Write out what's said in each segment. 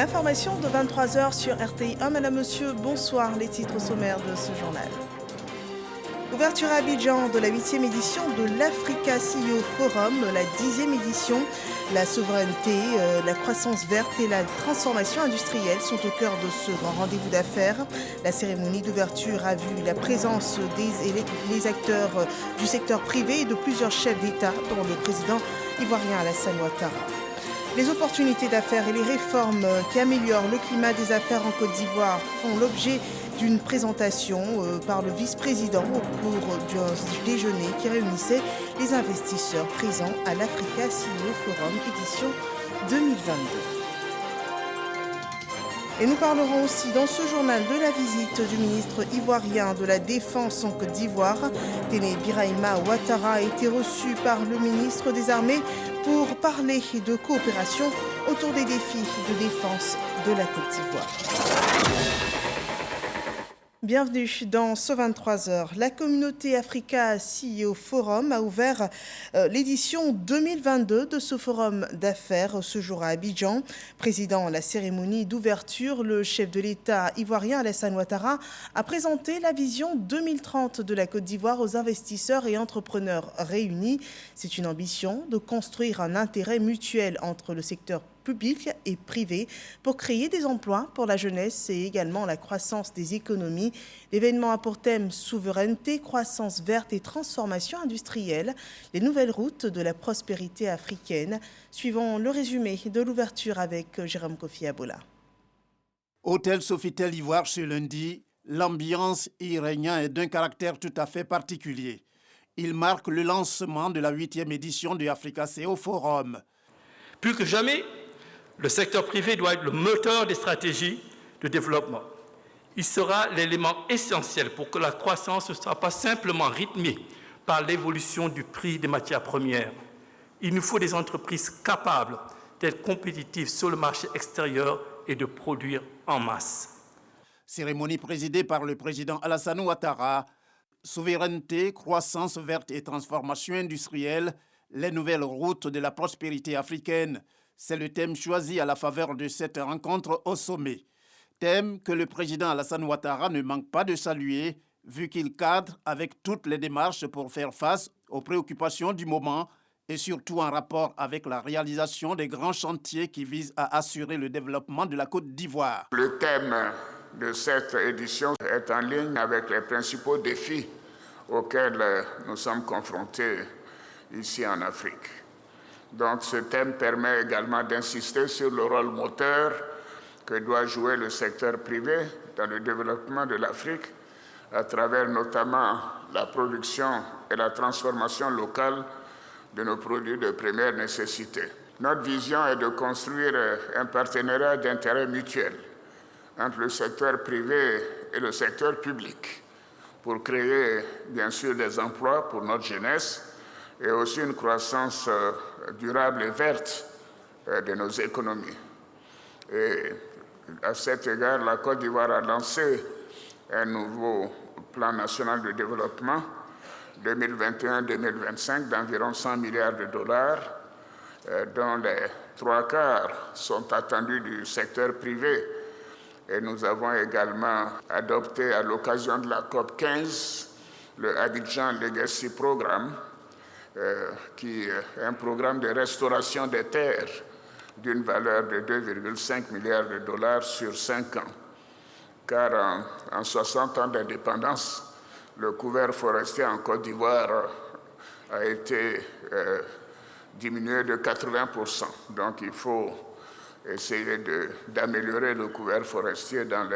L'information de 23 heures sur RTI1. Madame, monsieur, bonsoir. Les titres sommaires de ce journal. Ouverture à Abidjan de la 8e édition de l'Africa CEO Forum, la 10e édition. La souveraineté, la croissance verte et la transformation industrielle sont au cœur de ce grand rendez-vous d'affaires. La cérémonie d'ouverture a vu la présence des acteurs du secteur privé et de plusieurs chefs d'État, dont le président ivoirien Alassane Ouattara. Les opportunités d'affaires et les réformes qui améliorent le climat des affaires en Côte d'Ivoire font l'objet d'une présentation par le vice-président au cours d'un déjeuner qui réunissait les investisseurs présents à l'Africa CEO Forum édition 2022. Et nous parlerons aussi dans ce journal de la visite du ministre ivoirien de la Défense en Côte d'Ivoire. Téné Birahima Ouattara a été reçu par le ministre des Armées pour parler de coopération autour des défis de défense de la Côte d'Ivoire. Bienvenue dans ce 23 heures. La communauté Africa CEO Forum a ouvert l'édition 2022 de ce forum d'affaires ce jour à Abidjan. Présidant la cérémonie d'ouverture, le chef de l'État ivoirien Alassane Ouattara a présenté la vision 2030 de la Côte d'Ivoire aux investisseurs et entrepreneurs réunis. C'est une ambition de construire un intérêt mutuel entre le secteur public et privé pour créer des emplois pour la jeunesse et également la croissance des économies. L'événement a pour thème souveraineté, croissance verte et transformation industrielle, les nouvelles routes de la prospérité africaine. Suivons le résumé de l'ouverture avec Jérôme Kofi Abola. Hôtel Sofitel Ivoire ce lundi, l'ambiance y régnant est d'un caractère tout à fait particulier. Il marque le lancement de la 8e édition du Africa CEO Forum. Plus que jamais, le secteur privé doit être le moteur des stratégies de développement. Il sera l'élément essentiel pour que la croissance ne soit pas simplement rythmée par l'évolution du prix des matières premières. Il nous faut des entreprises capables d'être compétitives sur le marché extérieur et de produire en masse. Cérémonie présidée par le président Alassane Ouattara. Souveraineté, croissance verte et transformation industrielle, les nouvelles routes de la prospérité africaine. C'est le thème choisi à la faveur de cette rencontre au sommet. Thème que le président Alassane Ouattara ne manque pas de saluer, vu qu'il cadre avec toutes les démarches pour faire face aux préoccupations du moment et surtout en rapport avec la réalisation des grands chantiers qui visent à assurer le développement de la Côte d'Ivoire. Le thème de cette édition est en ligne avec les principaux défis auxquels nous sommes confrontés ici en Afrique. Donc ce thème permet également d'insister sur le rôle moteur que doit jouer le secteur privé dans le développement de l'Afrique à travers notamment la production et la transformation locale de nos produits de première nécessité. Notre vision est de construire un partenariat d'intérêt mutuel entre le secteur privé et le secteur public pour créer bien sûr des emplois pour notre jeunesse et aussi une croissance durable et verte de nos économies. Et à cet égard, la Côte d'Ivoire a lancé un nouveau plan national de développement 2021-2025 d'environ 100 milliards de dollars, dont les 3/4 sont attendus du secteur privé. Et nous avons également adopté à l'occasion de la COP 15 le Abidjan Legacy Programme, qui est un programme de restauration des terres d'une valeur de 2,5 milliards de dollars sur 5 ans. Car en 60 ans d'indépendance, le couvert forestier en Côte d'Ivoire a été diminué de 80%. Donc il faut essayer d'améliorer le couvert forestier dans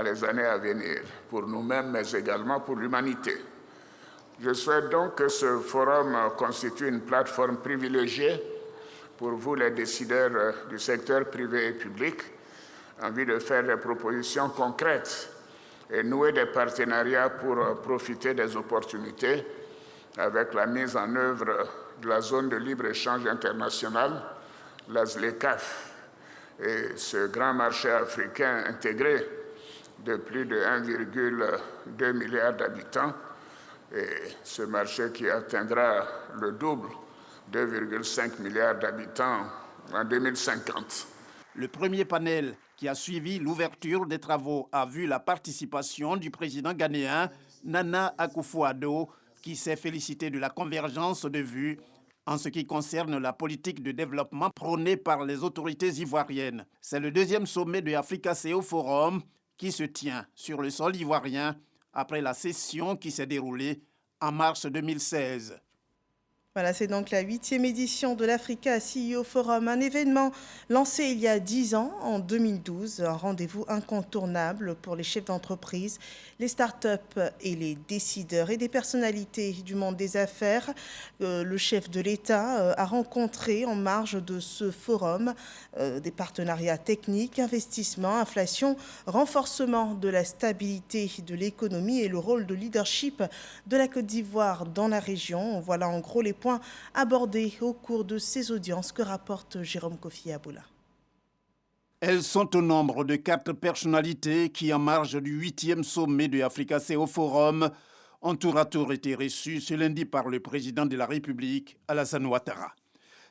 les années à venir, pour nous-mêmes, mais également pour l'humanité. Je souhaite donc que ce forum constitue une plateforme privilégiée pour vous, les décideurs du secteur privé et public, en vue de faire des propositions concrètes et nouer des partenariats pour profiter des opportunités avec la mise en œuvre de la zone de libre-échange internationale, la ZLECAf, et ce grand marché africain intégré de plus de 1,2 milliard d'habitants, et ce marché qui atteindra le double, 2,5 milliards d'habitants en 2050. Le premier panel qui a suivi l'ouverture des travaux a vu la participation du président ghanéen Nana Akufo-Addo, qui s'est félicité de la convergence de vues en ce qui concerne la politique de développement prônée par les autorités ivoiriennes. C'est le deuxième sommet de Africa CEO Forum qui se tient sur le sol ivoirien après la session qui s'est déroulée en mars 2016. Voilà, c'est donc la 8e édition de l'Africa CEO Forum, un événement lancé il y a 10 ans, en 2012, un rendez-vous incontournable pour les chefs d'entreprise, les startups et les décideurs et des personnalités du monde des affaires. Le chef de l'État a rencontré en marge de ce forum des partenariats techniques, investissements, inflation, renforcement de la stabilité de l'économie et le rôle de leadership de la Côte d'Ivoire dans la région. Voilà en gros les points abordés au cours de ces audiences que rapporte Jérôme Kofi Aboula. Elles sont au nombre de 4 personnalités qui, en marge du 8e sommet de Africa CEO Forum, ont tour à tour été reçues ce lundi par le président de la République, Alassane Ouattara.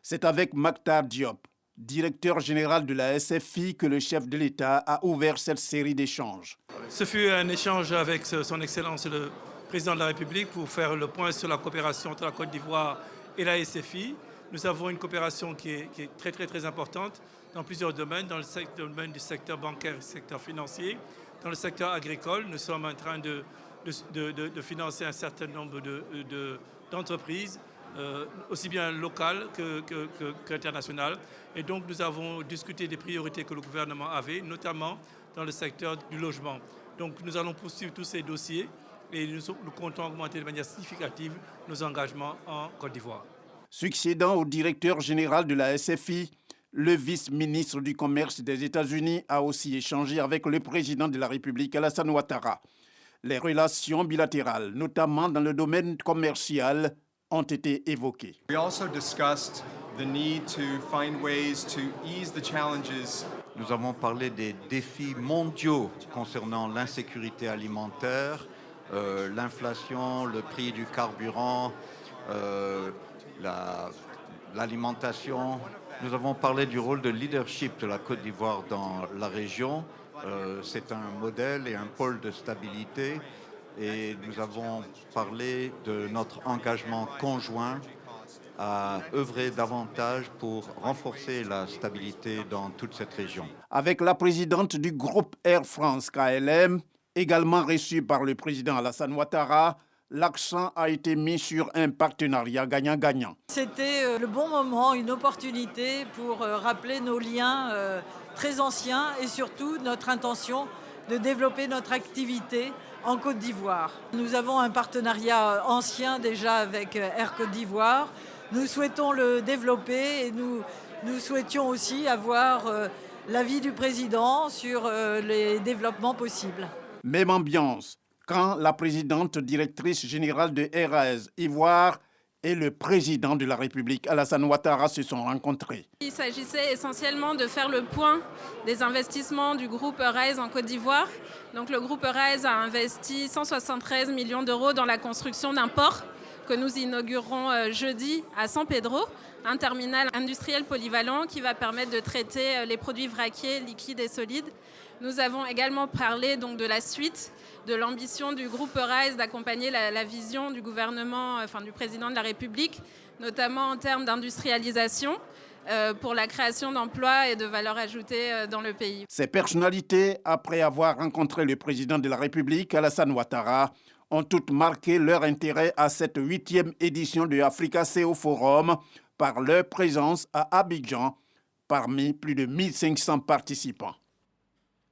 C'est avec Maktar Diop, directeur général de la SFI, que le chef de l'État a ouvert cette série d'échanges. Ce fut un échange avec son Excellence le président de la République pour faire le point sur la coopération entre la Côte d'Ivoire et la SFI. Nous avons une coopération qui est très importante dans plusieurs domaines, dans le domaine du secteur bancaire et du secteur financier. Dans le secteur agricole, nous sommes en train de financer un certain nombre d'entreprises, aussi bien locales qu'internationales. Et donc nous avons discuté des priorités que le gouvernement avait, notamment dans le secteur du logement. Donc nous allons poursuivre tous ces dossiers et nous comptons augmenter de manière significative nos engagements en Côte d'Ivoire. Succédant au directeur général de la SFI, le vice-ministre du Commerce des États-Unis a aussi échangé avec le président de la République, Alassane Ouattara. Les relations bilatérales, notamment dans le domaine commercial, ont été évoquées. We also discussed the need to find ways to ease the challenges. Nous avons parlé des défis mondiaux concernant l'insécurité alimentaire, l'inflation, le prix du carburant, l'alimentation. Nous avons parlé du rôle de leadership de la Côte d'Ivoire dans la région. C'est un modèle et un pôle de stabilité. Et nous avons parlé de notre engagement conjoint à œuvrer davantage pour renforcer la stabilité dans toute cette région. Avec la présidente du groupe Air France KLM, également reçue par le président Alassane Ouattara, l'accent a été mis sur un partenariat gagnant-gagnant. C'était le bon moment, une opportunité pour rappeler nos liens très anciens et surtout notre intention de développer notre activité en Côte d'Ivoire. Nous avons un partenariat ancien déjà avec Air Côte d'Ivoire. Nous souhaitons le développer et nous souhaitions aussi avoir l'avis du président sur les développements possibles. Même ambiance quand la présidente directrice générale de RAS Ivoire et le président de la République, Alassane Ouattara, se sont rencontrés. Il s'agissait essentiellement de faire le point des investissements du groupe RAS en Côte d'Ivoire. Donc le groupe RAS a investi 173 millions d'euros dans la construction d'un port que nous inaugurerons jeudi à San Pedro, un terminal industriel polyvalent qui va permettre de traiter les produits vraquiers, liquides et solides. Nous avons également parlé donc de la suite de l'ambition du groupe RAS d'accompagner la vision du gouvernement, du président de la République, notamment en termes d'industrialisation pour la création d'emplois et de valeur ajoutée dans le pays. Ces personnalités, après avoir rencontré le président de la République, Alassane Ouattara, ont toutes marqué leur intérêt à cette 8e édition de Africa CEO Forum par leur présence à Abidjan parmi plus de 1500 participants.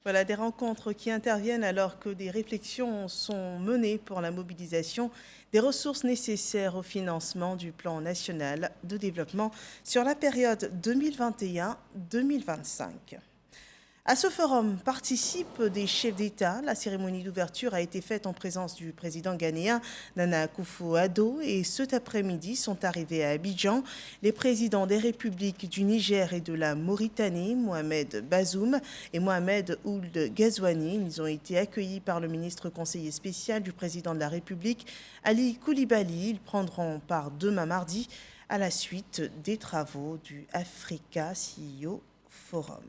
Voilà des rencontres qui interviennent alors que des réflexions sont menées pour la mobilisation des ressources nécessaires au financement du plan national de développement sur la période 2021-2025. À ce forum participent des chefs d'État. La cérémonie d'ouverture a été faite en présence du président ghanéen Nana Akufo-Addo et cet après-midi sont arrivés à Abidjan les présidents des républiques du Niger et de la Mauritanie, Mohamed Bazoum et Mohamed Ould Ghazouani. Ils ont été accueillis par le ministre conseiller spécial du président de la République, Ali Koulibaly. Ils prendront part demain mardi à la suite des travaux du Africa CEO Forum.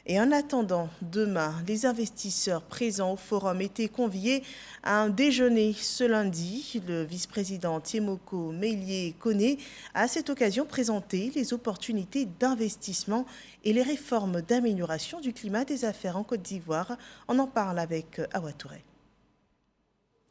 Et en attendant, demain, les investisseurs présents au forum étaient conviés à un déjeuner ce lundi. Le vice-président Tiemoko Meïlie-Kone a à cette occasion présenté les opportunités d'investissement et les réformes d'amélioration du climat des affaires en Côte d'Ivoire. On en parle avec Awa Touré.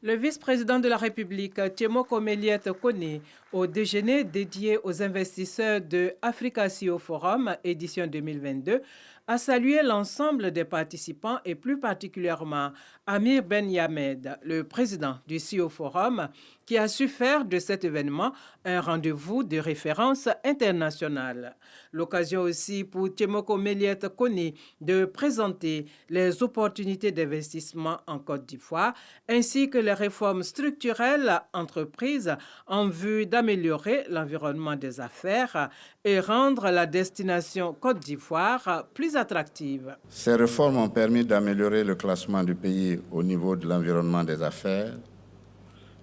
Le vice-président de la République, Tiemoko Meïlie-Kone, au déjeuner dédié aux investisseurs de Africa CEO Forum, édition 2022, a salué l'ensemble des participants et plus particulièrement Amir Ben Yamed, le président du CEO Forum, qui a su faire de cet événement un rendez-vous de référence internationale. L'occasion aussi pour Tiemoko Meïlie-Kone de présenter les opportunités d'investissement en Côte d'Ivoire ainsi que les réformes structurelles entreprises en vue d'améliorer l'environnement des affaires et rendre la destination Côte d'Ivoire plus attractive. Ces réformes ont permis d'améliorer le classement du pays au niveau de l'environnement des affaires,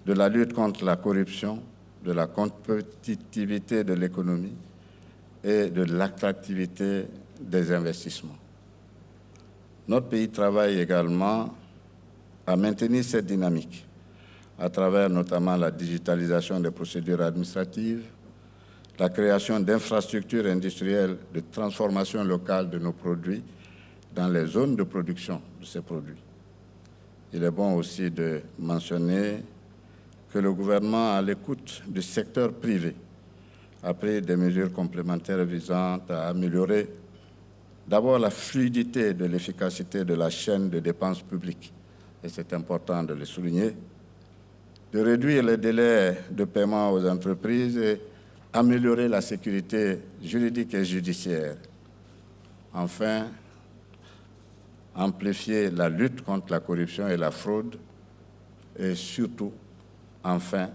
de la lutte contre la corruption, de la compétitivité de l'économie et de l'attractivité des investissements. Notre pays travaille également à maintenir cette dynamique à travers notamment la digitalisation des procédures administratives, la création d'infrastructures industrielles de transformation locale de nos produits dans les zones de production de ces produits. Il est bon aussi de mentionner que le gouvernement, à l'écoute du secteur privé, a pris des mesures complémentaires visant à améliorer d'abord la fluidité de l'efficacité de la chaîne de dépenses publiques, et c'est important de le souligner, de réduire les délais de paiement aux entreprises et améliorer la sécurité juridique et judiciaire. Enfin, amplifier la lutte contre la corruption et la fraude et surtout, enfin,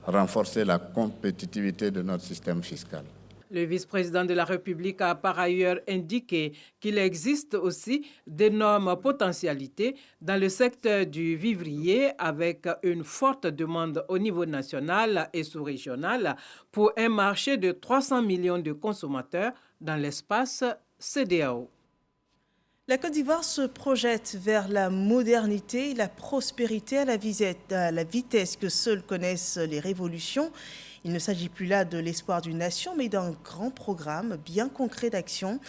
renforcer la compétitivité de notre système fiscal. Le vice-président de la République a par ailleurs indiqué qu'il existe aussi d'énormes potentialités dans le secteur du vivrier avec une forte demande au niveau national et sous-régional pour un marché de 300 millions de consommateurs dans l'espace CEDEAO. La Côte d'Ivoire se projette vers la modernité et la prospérité à la vitesse que seules connaissent les révolutions. Il ne s'agit plus là de l'espoir d'une nation, mais d'un grand programme bien concret d'action,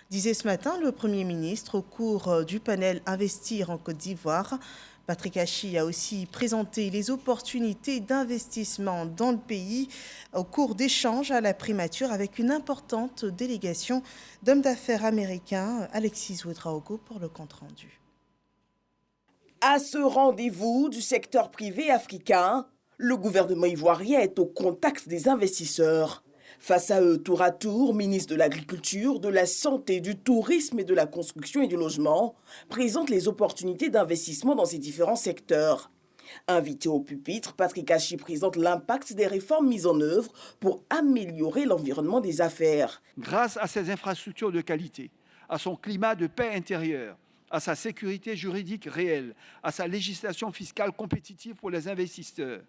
disait ce matin le Premier ministre au cours du panel Investir en Côte d'Ivoire. Patrick Hachi a aussi présenté les opportunités d'investissement dans le pays au cours d'échanges à la primature avec une importante délégation d'hommes d'affaires américains. Alexis Ouedraogo pour le compte-rendu. À ce rendez-vous du secteur privé africain, le gouvernement ivoirien est au contact des investisseurs. Face à eux, tour à tour, ministre de l'Agriculture, de la Santé, du Tourisme et de la Construction et du Logement présente les opportunités d'investissement dans ces différents secteurs. Invité au pupitre, Patrick Hachi présente l'impact des réformes mises en œuvre pour améliorer l'environnement des affaires. Grâce à ses infrastructures de qualité, à son climat de paix intérieure, à sa sécurité juridique réelle, à sa législation fiscale compétitive pour les investisseurs,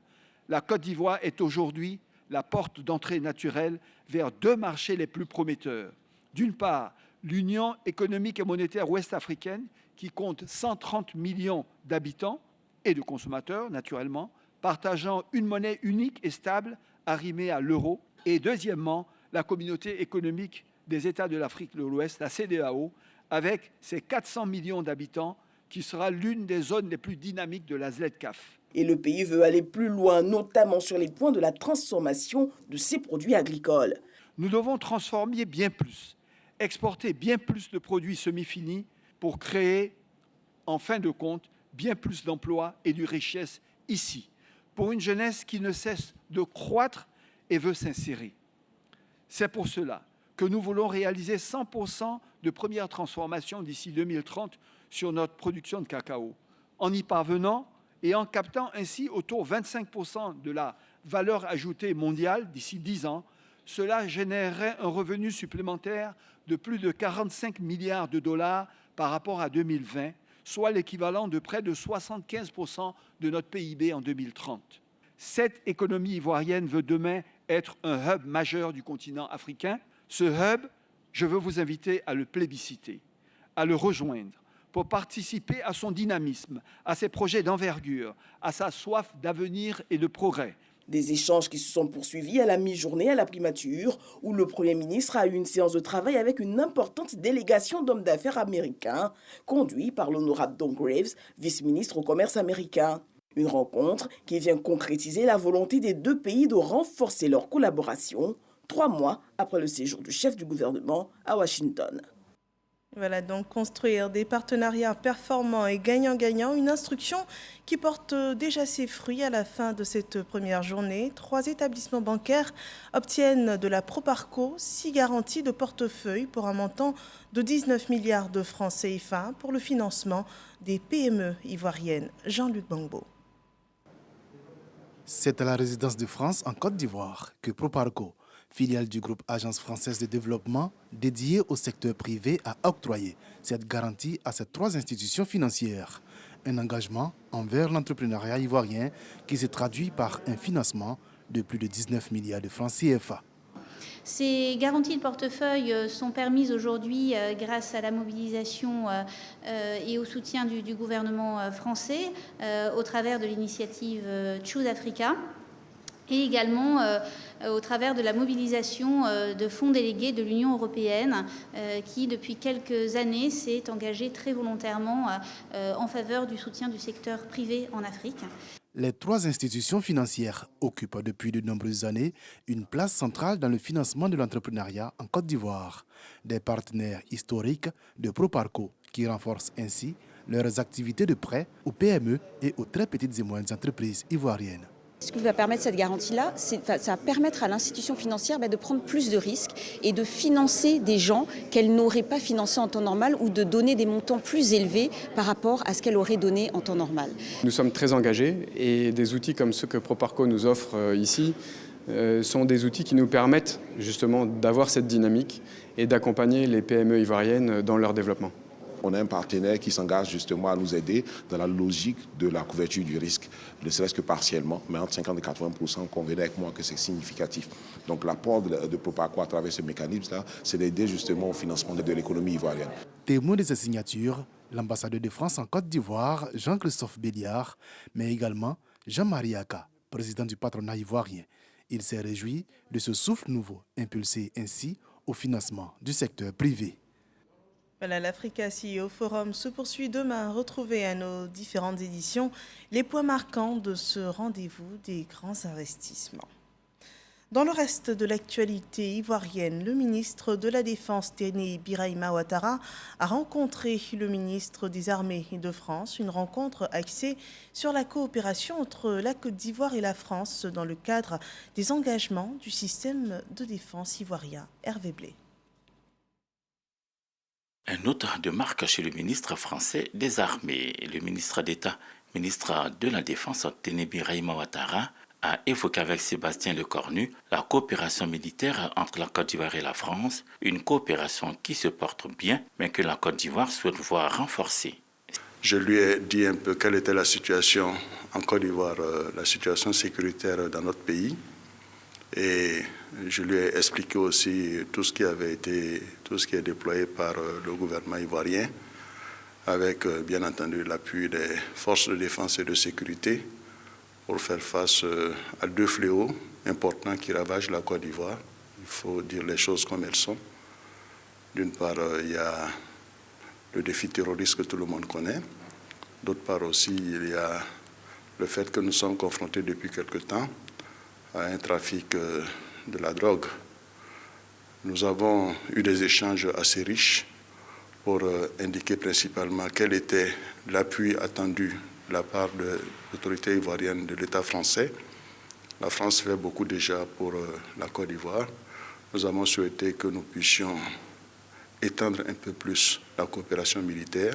la Côte d'Ivoire est aujourd'hui la porte d'entrée naturelle vers deux marchés les plus prometteurs. D'une part, l'Union économique et monétaire ouest-africaine, qui compte 130 millions d'habitants et de consommateurs, naturellement, partageant une monnaie unique et stable arrimée à l'euro. Et deuxièmement, la communauté économique des États de l'Afrique de l'Ouest, la CEDEAO, avec ses 400 millions d'habitants, qui sera l'une des zones les plus dynamiques de la ZLECAf. Et le pays veut aller plus loin, notamment sur les points de la transformation de ses produits agricoles. Nous devons transformer bien plus, exporter bien plus de produits semi-finis pour créer, en fin de compte, bien plus d'emplois et de richesses ici, pour une jeunesse qui ne cesse de croître et veut s'insérer. C'est pour cela que nous voulons réaliser 100% de première transformation d'ici 2030 sur notre production de cacao. En y parvenant, et en captant ainsi autour de 25% de la valeur ajoutée mondiale d'ici 10 ans, cela générerait un revenu supplémentaire de plus de 45 milliards de dollars par rapport à 2020, soit l'équivalent de près de 75% de notre PIB en 2030. Cette économie ivoirienne veut demain être un hub majeur du continent africain. Ce hub, je veux vous inviter à le plébisciter, à le rejoindre pour participer à son dynamisme, à ses projets d'envergure, à sa soif d'avenir et de progrès. Des échanges qui se sont poursuivis à la mi-journée à la primature, où le Premier ministre a eu une séance de travail avec une importante délégation d'hommes d'affaires américains, conduite par l'honorable Don Graves, vice-ministre au commerce américain. Une rencontre qui vient concrétiser la volonté des deux pays de renforcer leur collaboration, 3 mois après le séjour du chef du gouvernement à Washington. Voilà donc construire des partenariats performants et gagnant-gagnant, une instruction qui porte déjà ses fruits à la fin de cette première journée. 3 établissements bancaires obtiennent de la Proparco 6 garanties de portefeuille pour un montant de 19 milliards de francs CFA pour le financement des PME ivoiriennes. Jean-Luc Bangbo. C'est à la résidence de France en Côte d'Ivoire que Proparco, filiale du groupe Agence française de développement dédiée au secteur privé, a octroyé cette garantie à ces 3 institutions financières. Un engagement envers l'entrepreneuriat ivoirien qui se traduit par un financement de plus de 19 milliards de francs CFA. Ces garanties de portefeuille sont permises aujourd'hui grâce à la mobilisation et au soutien du gouvernement français au travers de l'initiative Choose Africa et également au travers de la mobilisation de fonds délégués de l'Union européenne qui, depuis quelques années, s'est engagée très volontairement en faveur du soutien du secteur privé en Afrique. Les 3 institutions financières occupent depuis de nombreuses années une place centrale dans le financement de l'entrepreneuriat en Côte d'Ivoire. Des partenaires historiques de Proparco qui renforcent ainsi leurs activités de prêt aux PME et aux très petites et moyennes entreprises ivoiriennes. Ce que va permettre cette garantie-là, ça va permettre à l'institution financière de prendre plus de risques et de financer des gens qu'elle n'aurait pas financés en temps normal ou de donner des montants plus élevés par rapport à ce qu'elle aurait donné en temps normal. Nous sommes très engagés et des outils comme ceux que Proparco nous offre ici sont des outils qui nous permettent justement d'avoir cette dynamique et d'accompagner les PME ivoiriennes dans leur développement. On a un partenaire qui s'engage justement à nous aider dans la logique de la couverture du risque, ne serait-ce que partiellement, mais entre 50 et 80%, convenez avec moi que c'est significatif. Donc l'apport de Proparco à travers ce mécanisme-là, c'est d'aider justement au financement de l'économie ivoirienne. Témoin de ces signatures, l'ambassadeur de France en Côte d'Ivoire, Jean-Christophe Béliard, mais également Jean-Marie Aka, président du patronat ivoirien. Il s'est réjoui de ce souffle nouveau, impulsé ainsi au financement du secteur privé. Voilà, l'Africa CEO Forum se poursuit demain. Retrouvez à nos différentes éditions les points marquants de ce rendez-vous des grands investissements. Dans le reste de l'actualité ivoirienne, le ministre de la Défense, Téné Birahima Ouattara, a rencontré le ministre des Armées de France. Une rencontre axée sur la coopération entre la Côte d'Ivoire et la France dans le cadre des engagements du système de défense ivoirien. Hervé Blé. Un autre de marque chez le ministre français des Armées. Le ministre d'État, ministre de la Défense, Téné Birahima Ouattara, a évoqué avec Sébastien Lecornu la coopération militaire entre la Côte d'Ivoire et la France, une coopération qui se porte bien, mais que la Côte d'Ivoire souhaite voir renforcée. Je lui ai dit un peu quelle était la situation en Côte d'Ivoire, la situation sécuritaire dans notre pays. Et je lui ai expliqué aussi tout ce qui est déployé par le gouvernement ivoirien, avec bien entendu l'appui des forces de défense et de sécurité pour faire face à 2 fléaux importants qui ravagent la Côte d'Ivoire. Il faut dire les choses comme elles sont. D'une part, il y a le défi terroriste que tout le monde connaît. D'autre part aussi, il y a le fait que nous sommes confrontés depuis quelque temps à un trafic de la drogue. Nous avons eu des échanges assez riches pour indiquer principalement quel était l'appui attendu de la part de l'autorité ivoirienne de l'État français. La France fait beaucoup déjà pour la Côte d'Ivoire. Nous avons souhaité que nous puissions étendre un peu plus la coopération militaire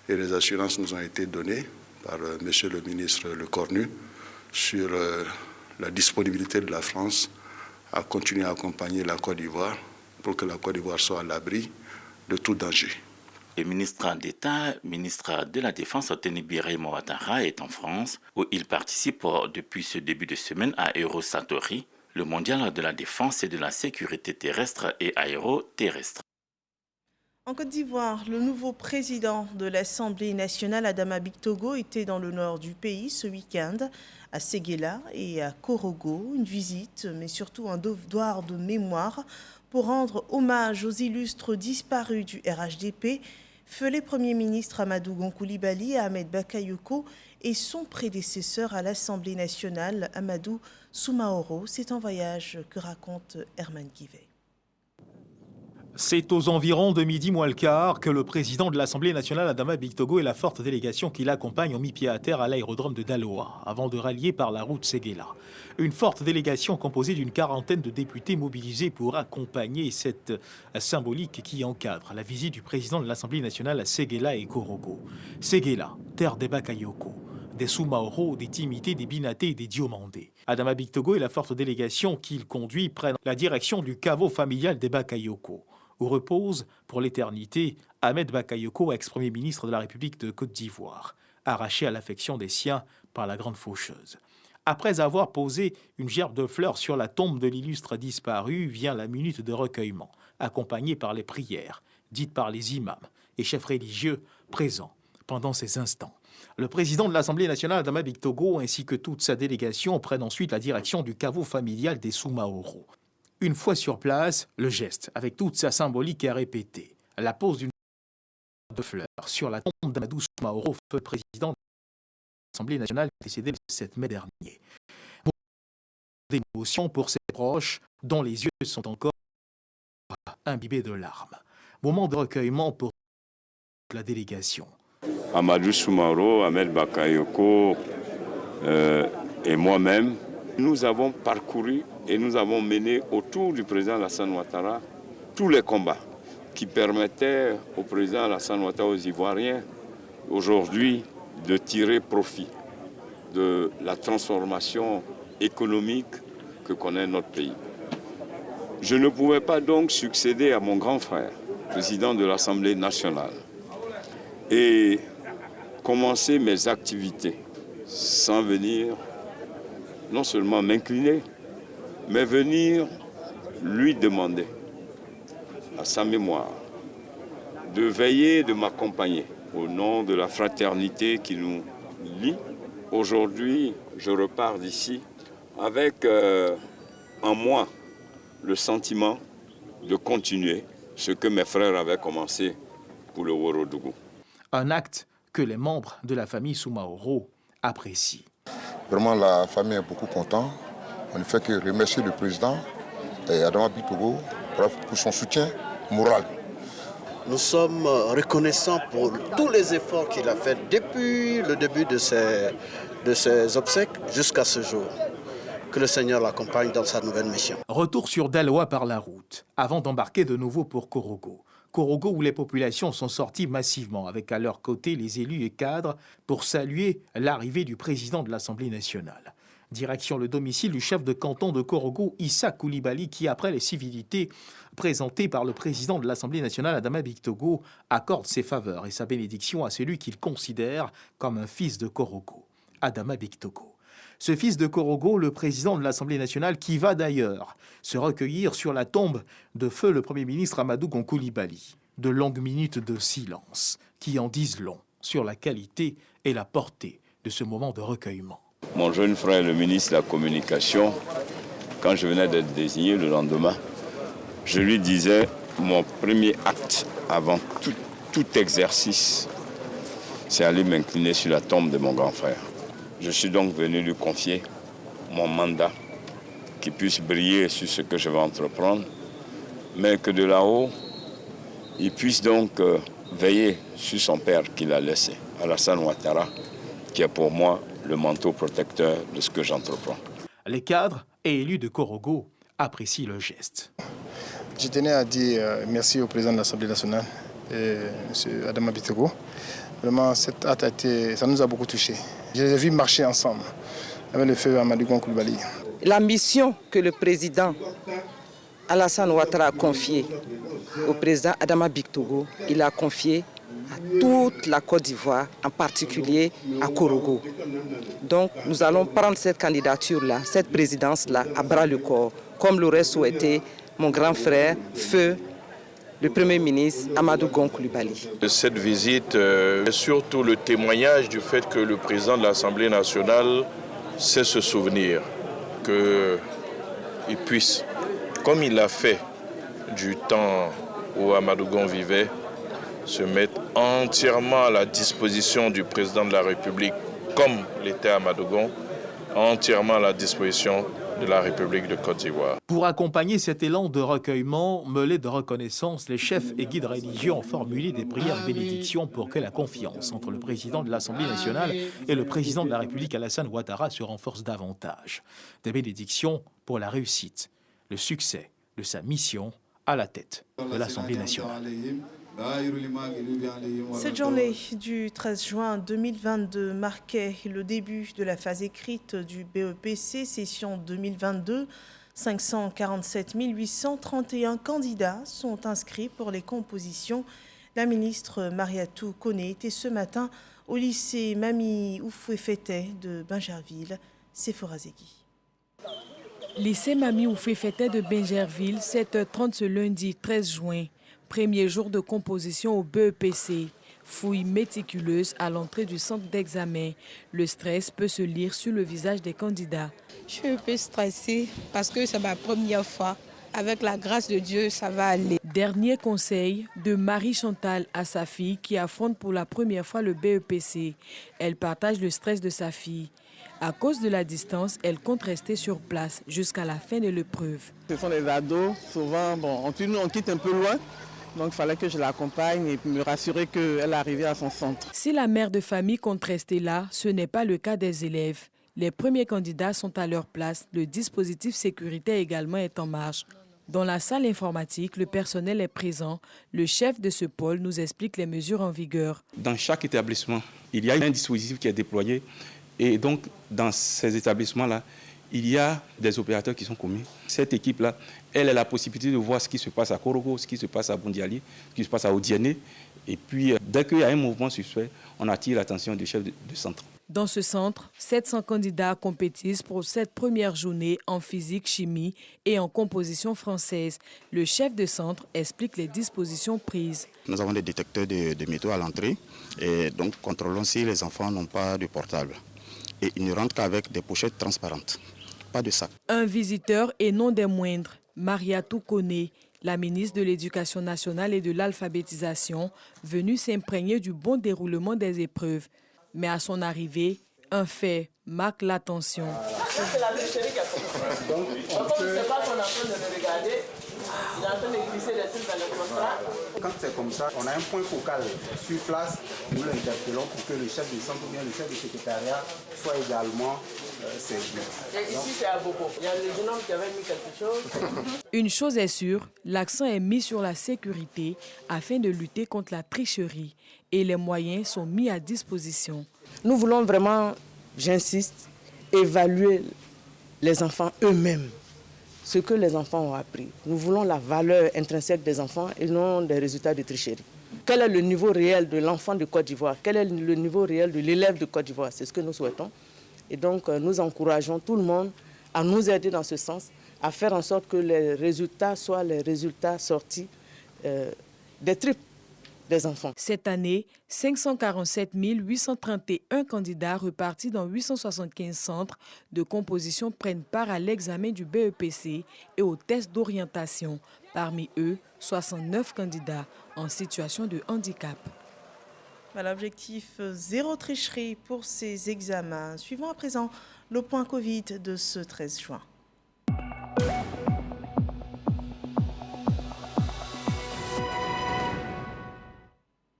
et les assurances nous ont été données par Monsieur le ministre Lecornu sur la disponibilité de la France à continuer à accompagner la Côte d'Ivoire pour que la Côte d'Ivoire soit à l'abri de tout danger. Le ministre d'État, ministre de la Défense, Téné Birahima Ouattara, est en France, où il participe depuis ce début de semaine à Eurosatory, le mondial de la défense et de la sécurité terrestre et aéroterrestre. En Côte d'Ivoire, le nouveau président de l'Assemblée nationale, Adama Bictogo, était dans le nord du pays ce week-end, à Séguéla et à Korogo. Une visite, mais surtout un devoir de mémoire pour rendre hommage aux illustres disparus du RHDP, feu les premiers ministres Amadou Gon Coulibaly et Ahmed Bakayoko et son prédécesseur à l'Assemblée nationale, Amadou Soumaoro. C'est un voyage que raconte Herman Kivé. C'est aux environs de midi moins le quart que le président de l'Assemblée nationale, Adama Bictogo, et la forte délégation qui l'accompagne ont mis pied à terre à l'aérodrome de Daloa, avant de rallier par la route Séguéla. Une forte délégation composée d'une quarantaine de députés mobilisés pour accompagner cette symbolique qui encadre la visite du président de l'Assemblée nationale à Séguéla et Korogo. Séguéla, terre des Bakayoko, des Soumaoro, des Timité, des Binaté et des Diomandé. Adama Bictogo et la forte délégation qu'il conduit prennent la direction du caveau familial des Bakayoko, où repose pour l'éternité Ahmed Bakayoko, ex-premier ministre de la République de Côte d'Ivoire, arraché à l'affection des siens par la grande faucheuse. Après avoir posé une gerbe de fleurs sur la tombe de l'illustre disparu, vient la minute de recueillement, accompagnée par les prières, dites par les imams et chefs religieux présents pendant ces instants. Le président de l'Assemblée nationale, Adama Bictogo, ainsi que toute sa délégation prennent ensuite la direction du caveau familial des Soumaoro. Une fois sur place, le geste, avec toute sa symbolique, est répété. La pose d'une de fleurs sur la tombe d'Amadou Soumaoro, feu président de l'Assemblée nationale décédé le 7 mai dernier. D'émotion pour ses proches, dont les yeux sont encore imbibés de larmes. Moment de recueillement pour la délégation. Amadou Soumaoro, Ahmed Bakayoko et moi-même, nous avons parcouru et nous avons mené autour du président Alassane Ouattara tous les combats qui permettaient au président Alassane Ouattara, aux Ivoiriens, aujourd'hui, de tirer profit de la transformation économique que connaît notre pays. Je ne pouvais pas donc succéder à mon grand frère, président de l'Assemblée nationale, et commencer mes activités sans venir non seulement m'incliner, mais venir lui demander, à sa mémoire, de veiller, de m'accompagner au nom de la fraternité qui nous lie. Aujourd'hui, je repars d'ici avec en moi le sentiment de continuer ce que mes frères avaient commencé pour le Ouorodougou. Un acte que les membres de la famille Soumaoro apprécient. Vraiment, la famille est beaucoup contente. On ne fait que remercier le président et Adama Bictogo pour son soutien moral. Nous sommes reconnaissants pour tous les efforts qu'il a faits depuis le début de ses obsèques jusqu'à ce jour. Que le Seigneur l'accompagne dans sa nouvelle mission. Retour sur Daloa par la route, avant d'embarquer de nouveau pour Korogo. Korogo où les populations sont sorties massivement, avec à leur côté les élus et cadres, pour saluer l'arrivée du président de l'Assemblée nationale. Direction le domicile du chef de canton de Korogo, Issa Coulibaly, qui, après les civilités présentées par le président de l'Assemblée nationale, Adama Bictogo, accorde ses faveurs et sa bénédiction à celui qu'il considère comme un fils de Korogo, Adama Bictogo. Ce fils de Korogo, le président de l'Assemblée nationale, qui va d'ailleurs se recueillir sur la tombe de feu le Premier ministre Amadou Gon Coulibaly. De longues minutes de silence qui en disent long sur la qualité et la portée de ce moment de recueillement. Mon jeune frère, le ministre de la Communication, quand je venais d'être désigné le lendemain, je lui disais, mon premier acte avant tout exercice, c'est aller m'incliner sur la tombe de mon grand frère. Je suis donc venu lui confier mon mandat, qui puisse briller sur ce que je vais entreprendre, mais que de là-haut, il puisse donc veiller sur son père qu'il a laissé, Alassane Ouattara, qui est pour moi le manteau protecteur de ce que j'entreprends. Les cadres et élus de Korogo apprécient le geste. Je tenais à dire merci au président de l'Assemblée nationale, M. Adama Bictogo. Vraiment, cet acte ça nous a beaucoup touchés. Je les ai vus marcher ensemble avec le feu Amadou Gon Coulibaly. La mission que le président Alassane Ouattara a confiée au président Adama Bictogo, il a confié à toute la Côte d'Ivoire, en particulier à Korogo. Donc nous allons prendre cette candidature-là, cette présidence-là, à bras le corps, comme l'aurait souhaité mon grand frère, feu le Premier ministre Amadou Gon Coulibaly. Cette visite est surtout le témoignage du fait que le président de l'Assemblée nationale sait se souvenir qu'il puisse, comme il l'a fait du temps où Amadou Gon vivait, se mettre entièrement à la disposition du président de la République, comme l'était Amadou Gon, entièrement à la disposition de la République de Côte d'Ivoire. Pour accompagner cet élan de recueillement, mêlé de reconnaissance, les chefs et guides religieux ont formulé des prières de bénédiction pour que la confiance entre le président de l'Assemblée nationale et le président de la République Alassane Ouattara se renforce davantage. Des bénédictions pour la réussite, le succès de sa mission à la tête de l'Assemblée nationale. Cette journée du 13 juin 2022 marquait le début de la phase écrite du BEPC, session 2022. 547 831 candidats sont inscrits pour les compositions. La ministre Mariatou Koné était ce matin au lycée Mami Oufoué-Fété de Bingerville. Sephora Zegui. Lycée Mami Oufoué-Fété de Bingerville, 7h30 ce lundi 13 juin. Premier jour de composition au BEPC. Fouille méticuleuse à l'entrée du centre d'examen. Le stress peut se lire sur le visage des candidats. Je suis un peu stressée parce que c'est ma première fois. Avec la grâce de Dieu, ça va aller. Dernier conseil de Marie-Chantal à sa fille qui affronte pour la première fois le BEPC. Elle partage le stress de sa fille. À cause de la distance, elle compte rester sur place jusqu'à la fin de l'épreuve. Ce sont des ados, souvent, on quitte un peu loin. Donc il fallait que je l'accompagne et me rassurer qu'elle arrivait à son centre. Si la mère de famille compte rester là, ce n'est pas le cas des élèves. Les premiers candidats sont à leur place. Le dispositif sécurité également est en marche. Dans la salle informatique, le personnel est présent. Le chef de ce pôle nous explique les mesures en vigueur. Dans chaque établissement, il y a un dispositif qui est déployé. Et donc, dans ces établissements-là, il y a des opérateurs qui sont commis. Cette équipe-là, elle a la possibilité de voir ce qui se passe à Korogo, ce qui se passe à Bundiali, ce qui se passe à Odiané. Et puis, dès qu'il y a un mouvement suspect, on attire l'attention du chef de centre. Dans ce centre, 700 candidats compétissent pour cette première journée en physique, chimie et en composition française. Le chef de centre explique les dispositions prises. Nous avons des détecteurs de métaux à l'entrée et donc contrôlons si les enfants n'ont pas de portable. Et ils ne rentrent qu'avec des pochettes transparentes. Pas de sac. Un visiteur et non des moindres, Mariatou Koné, la ministre de l'Éducation nationale et de l'alphabétisation, venue s'imprégner du bon déroulement des épreuves. Mais à son arrivée, un fait marque l'attention. C'est la bûcherie qui a commencé. Donc, comme c'est pas qu'on est en train de le regarder, il est en train de glisser des trucs dans le contrat. Quand c'est comme ça, on a un point focal sur place. Nous l'interpellons pour que le chef de centre ou bien le chef de secrétariat soit également servi. Et ici, c'est à Bobo. Il y a le jeune homme qui avait mis quelque chose. Une chose est sûre, l'accent est mis sur la sécurité afin de lutter contre la tricherie et les moyens sont mis à disposition. Nous voulons vraiment, j'insiste, évaluer les enfants eux-mêmes, ce que les enfants ont appris. Nous voulons la valeur intrinsèque des enfants et non des résultats de tricherie. Quel est le niveau réel de l'enfant de Côte d'Ivoire? Quel est le niveau réel de l'élève de Côte d'Ivoire? C'est ce que nous souhaitons. Et donc, nous encourageons tout le monde à nous aider dans ce sens, à faire en sorte que les résultats soient les résultats sortis des tripes des enfants. Cette année, 547 831 candidats repartis dans 875 centres de composition prennent part à l'examen du BEPC et aux tests d'orientation. Parmi eux, 69 candidats en situation de handicap. L'objectif zéro tricherie pour ces examens. Suivons à présent le point Covid de ce 13 juin.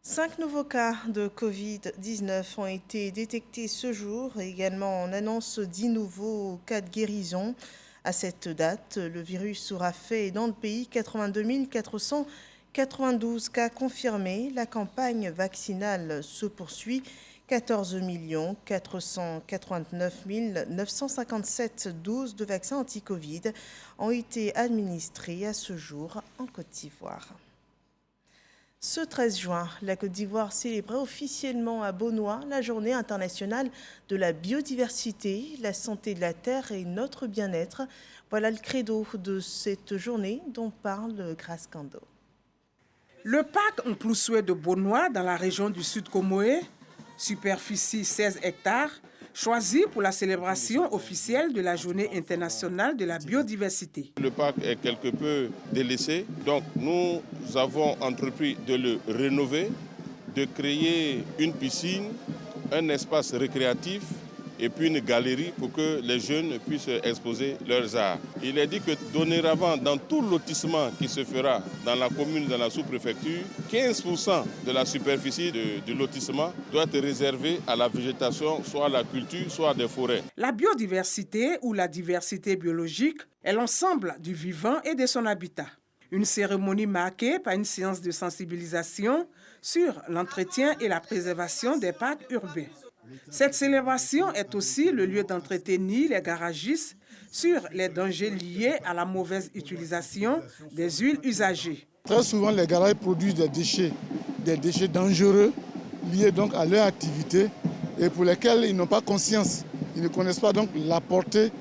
Cinq nouveaux cas de Covid-19 ont été détectés ce jour. Également, on annonce 10 nouveaux cas de guérison. À cette date, le virus aura fait dans le pays 82 492 cas confirmés. La campagne vaccinale se poursuit. 14 489 957 doses de vaccins anti-Covid ont été administrées à ce jour en Côte d'Ivoire. Ce 13 juin, la Côte d'Ivoire célébrait officiellement à Beaunois la journée internationale de la biodiversité, la santé de la terre et notre bien-être. Voilà le credo de cette journée dont parle Grace Kando. Le parc Mplousoué de Bonois dans la région du Sud Comoé, superficie 16 hectares, choisi pour la célébration officielle de la Journée internationale de la biodiversité. Le parc est quelque peu délaissé, donc nous avons entrepris de le rénover, de créer une piscine, un espace récréatif et puis une galerie pour que les jeunes puissent exposer leurs arts. Il est dit que dorénavant, dans tout lotissement qui se fera dans la commune, dans la sous-préfecture, 15% de la superficie du lotissement doit être réservée à la végétation, soit à la culture, soit à des forêts. La biodiversité ou la diversité biologique est l'ensemble du vivant et de son habitat. Une cérémonie marquée par une séance de sensibilisation sur l'entretien et la préservation des parcs urbains. Cette célébration est aussi le lieu d'entretenir les garagistes sur les dangers liés à la mauvaise utilisation des huiles usagées. Très souvent, les garages produisent des déchets dangereux liés donc à leur activité et pour lesquels ils n'ont pas conscience. Ils ne connaissent pas donc la portée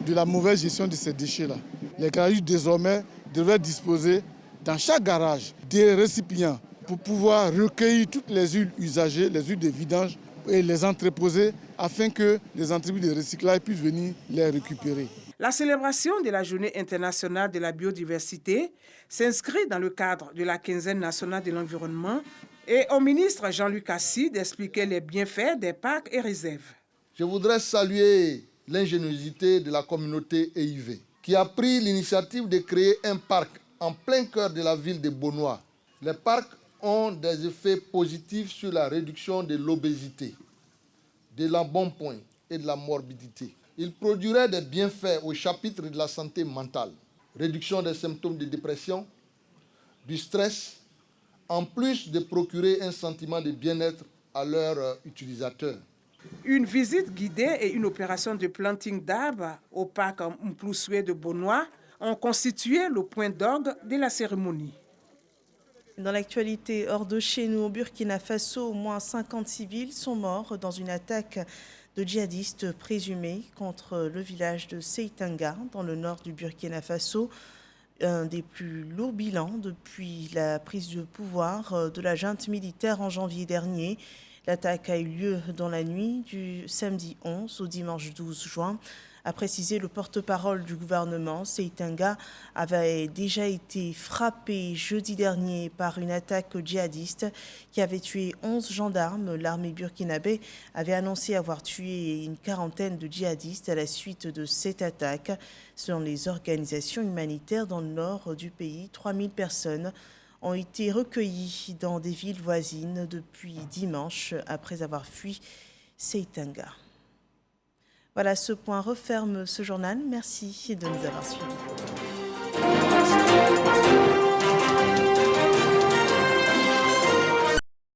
de la mauvaise gestion de ces déchets-là. Les garagistes désormais devraient disposer dans chaque garage des récipients pour pouvoir recueillir toutes les huiles usagées, les huiles de vidange et les entreposer afin que les entreprises de recyclage puissent venir les récupérer. La célébration de la Journée internationale de la biodiversité s'inscrit dans le cadre de la quinzaine nationale de l'environnement et au ministre Jean-Luc Assy d'expliquer les bienfaits des parcs et réserves. Je voudrais saluer l'ingéniosité de la communauté EIV qui a pris l'initiative de créer un parc en plein cœur de la ville de Bonois. Les parcs ont des effets positifs sur la réduction de l'obésité, de l'embonpoint et de la morbidité. Ils produiraient des bienfaits au chapitre de la santé mentale, réduction des symptômes de dépression, du stress, en plus de procurer un sentiment de bien-être à leurs utilisateurs. Une visite guidée et une opération de planting d'arbres au parc Mplousoué de Bonois ont constitué le point d'orgue de la cérémonie. Dans l'actualité, hors de chez nous, au Burkina Faso, au moins 50 civils sont morts dans une attaque de djihadistes présumés contre le village de Seitanga, dans le nord du Burkina Faso. Un des plus lourds bilans depuis la prise de pouvoir de la junte militaire en janvier dernier. L'attaque a eu lieu dans la nuit du samedi 11 au dimanche 12 juin. A précisé le porte-parole du gouvernement, Seitanga avait déjà été frappé jeudi dernier par une attaque djihadiste qui avait tué 11 gendarmes. L'armée burkinabé avait annoncé avoir tué une quarantaine de djihadistes à la suite de cette attaque. Selon les organisations humanitaires dans le nord du pays, 3000 personnes ont été recueillies dans des villes voisines depuis dimanche après avoir fui Seitanga. Voilà, ce point referme ce journal. Merci de nous avoir suivis.